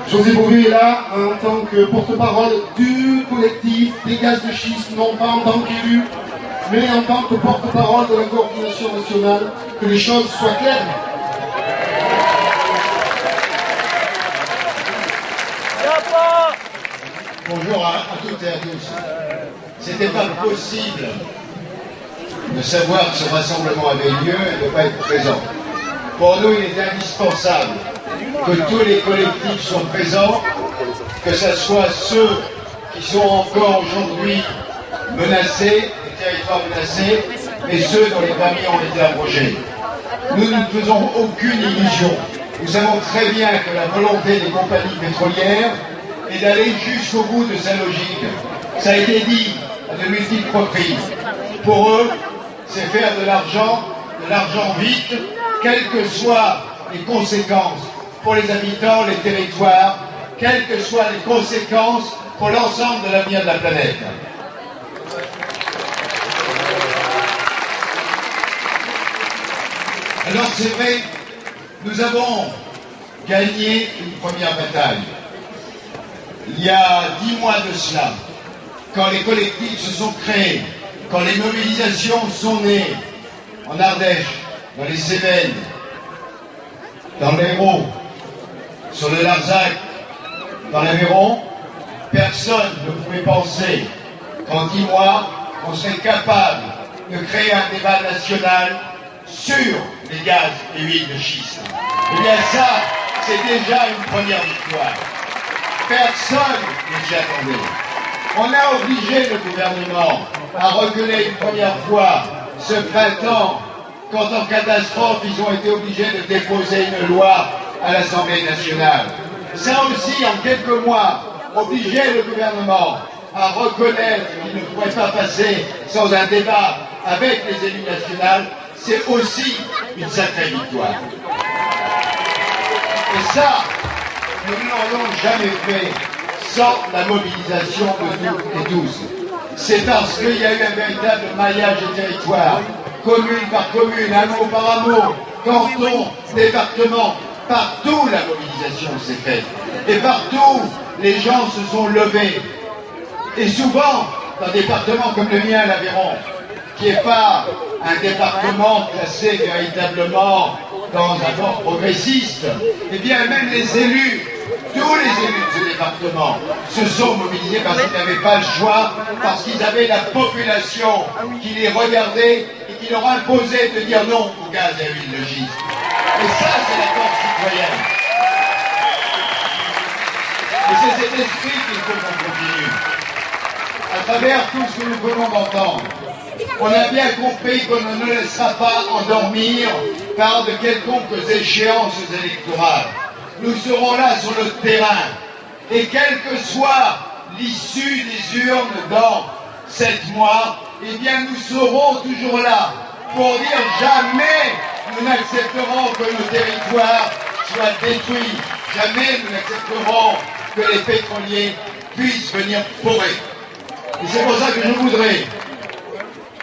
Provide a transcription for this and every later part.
José Bové est là en tant que porte-parole du collectif des gaz de schiste, non pas en tant qu'élu, mais en tant que porte-parole de la coordination nationale, que les choses soient claires. Bonjour à toutes et à tous. C'était pas possible de savoir que ce rassemblement avait lieu et de ne pas être présent. Pour nous, il est indispensable que tous les collectifs soient présents, que ce soit ceux qui sont encore aujourd'hui menacés, les territoires menacés, et ceux dont les permis ont été abrogés. Nous ne faisons aucune illusion. Nous savons très bien que la volonté des compagnies pétrolières est d'aller jusqu'au bout de sa logique. Ça a été dit à de multiples reprises. Pour eux, c'est faire de l'argent vite, quelles que soient les conséquences pour les habitants, les territoires, quelles que soient les conséquences pour l'ensemble de l'avenir de la planète. Alors c'est vrai, nous avons gagné une première bataille. Il y a 10 mois de cela, quand les collectifs se sont créés, quand les mobilisations sont nées en Ardèche, dans les Cévennes, dans l'Hérault, sur le Larzac, dans l'Aveyron, personne ne pouvait penser qu'en 10 mois, on serait capable de créer un débat national sur les gaz et huiles de schiste. Eh bien ça, c'est déjà une première victoire. Personne ne s'y attendait. On a obligé le gouvernement à reculer une première fois ce printemps, quand en catastrophe, ils ont été obligés de déposer une loi à l'Assemblée nationale. Ça aussi, en quelques mois, obliger le gouvernement à reconnaître qu'il ne pourrait pas passer sans un débat avec les élus nationaux, c'est aussi une sacrée victoire. Et ça, nous ne l'aurions jamais fait sans la mobilisation de toutes et tous. C'est parce qu'il y a eu un véritable maillage des territoires, commune par commune, hameau par hameau, canton, département, partout la mobilisation s'est faite. Et partout, les gens se sont levés. Et souvent, dans des départements comme le mien, l'Aveyron, qui n'est pas un département classé véritablement dans un ordre progressiste, eh bien même les élus, tous les élus de ce département se sont mobilisés parce qu'ils n'avaient pas le choix, parce qu'ils avaient la population qui les regardait et qui leur imposait de dire non au gaz et à l'huile de schiste. Et ça, c'est la force citoyenne. Et c'est cet esprit qu'il faut qu'on continue. À travers tout ce que nous venons d'entendre, on a bien compris qu'on ne laissera pas endormir par de quelconques échéances électorales. Nous serons là sur le terrain. Et quelle que soit l'issue des urnes dans 7 mois, eh bien nous serons toujours là pour dire jamais nous n'accepterons que nos territoires soient détruits. Jamais nous n'accepterons que les pétroliers puissent venir forer. Et c'est pour ça que je voudrais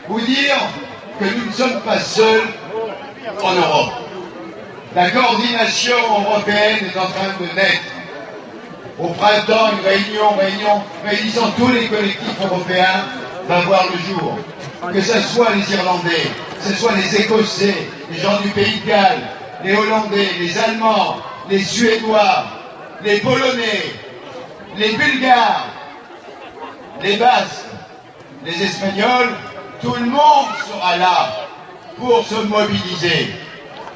vous dire que nous ne sommes pas seuls en Europe. La coordination européenne est en train de naître. Au printemps, une réunion réunissant tous les collectifs européens va voir le jour. Que ce soit les Irlandais, que ce soit les Écossais, les gens du Pays de Galles, les Hollandais, les Allemands, les Suédois, les Polonais, les Bulgares, les Basques, les Espagnols, tout le monde sera là pour se mobiliser.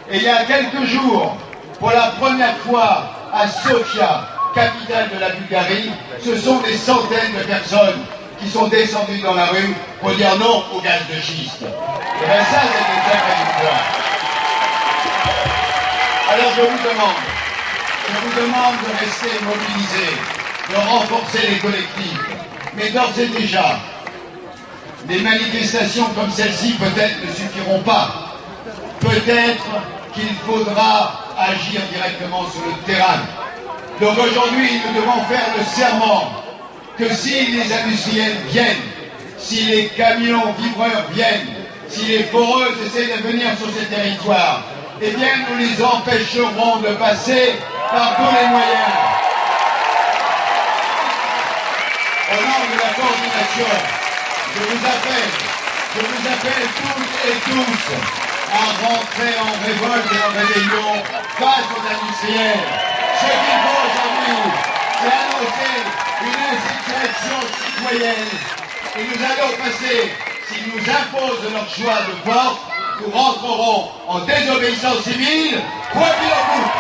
Et il y a quelques jours, pour la première fois à Sofia, capitale de la Bulgarie, ce sont des centaines de personnes qui sont descendues dans la rue pour dire non au gaz de schiste. Et bien ça, c'est une sacrée victoire. Alors je vous demande de rester mobilisés, de renforcer les collectifs. Mais d'ores et déjà, des manifestations comme celle-ci peut-être ne suffiront pas. Peut-être qu'il faudra agir directement sur le terrain. Donc aujourd'hui, nous devons faire le serment que si les industriels viennent, si les camions vibreurs viennent, si les foreuses essaient de venir sur ces territoires, eh bien nous les empêcherons de passer par tous les moyens. nation. Je vous appelle toutes et tous à rentrer en révolte et en rébellion face aux industriels. Ce qu'il faut aujourd'hui, c'est annoncer une insurrection citoyenne. Et nous allons passer, s'ils nous imposent leur choix de force, nous rentrerons en désobéissance civile, quoi qu'il en coûte.